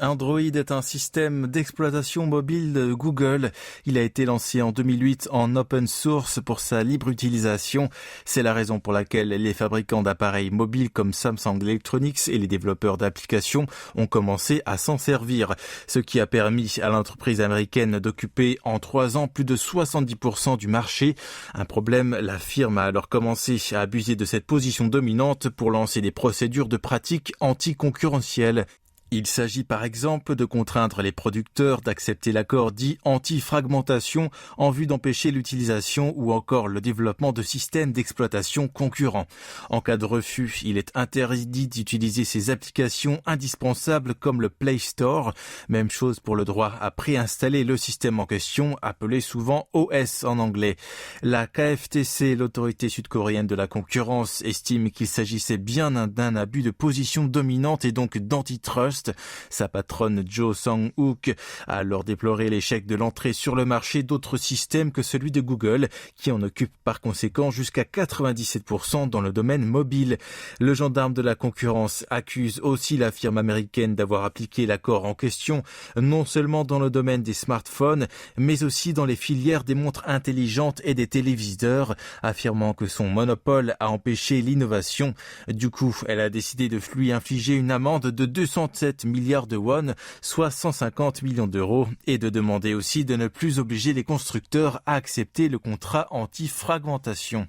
Android est un système d'exploitation mobile de Google. Il a été lancé en 2008 en open source pour sa libre utilisation. C'est la raison pour laquelle les fabricants d'appareils mobiles comme Samsung Electronics et les développeurs d'applications ont commencé à s'en servir. Ce qui a permis à l'entreprise américaine d'occuper en 3 ans plus de 70% du marché. Un problème, la firme a alors commencé à abuser de cette position dominante pour lancer des procédures de pratiques anticoncurrentielles. Il s'agit par exemple de contraindre les producteurs d'accepter l'accord dit anti-fragmentation en vue d'empêcher l'utilisation ou encore le développement de systèmes d'exploitation concurrents. En cas de refus, il est interdit d'utiliser ces applications indispensables comme le Play Store. Même chose pour le droit à préinstaller le système en question, appelé souvent OS en anglais. La KFTC, l'autorité sud-coréenne de la concurrence, estime qu'il s'agissait bien d'un abus de position dominante et donc d'antitrust. Sa patronne Jo Sung-hook a alors déploré l'échec de l'entrée sur le marché d'autres systèmes que celui de Google, qui en occupe par conséquent jusqu'à 97% dans le domaine mobile. Le gendarme de la concurrence accuse aussi la firme américaine d'avoir appliqué l'accord en question, non seulement dans le domaine des smartphones, mais aussi dans les filières des montres intelligentes et des téléviseurs, affirmant que son monopole a empêché l'innovation. Du coup, elle a décidé de lui infliger une amende de 207 milliards de won, soit 150 millions d'euros, et de demander aussi de ne plus obliger les constructeurs à accepter le contrat anti-fragmentation.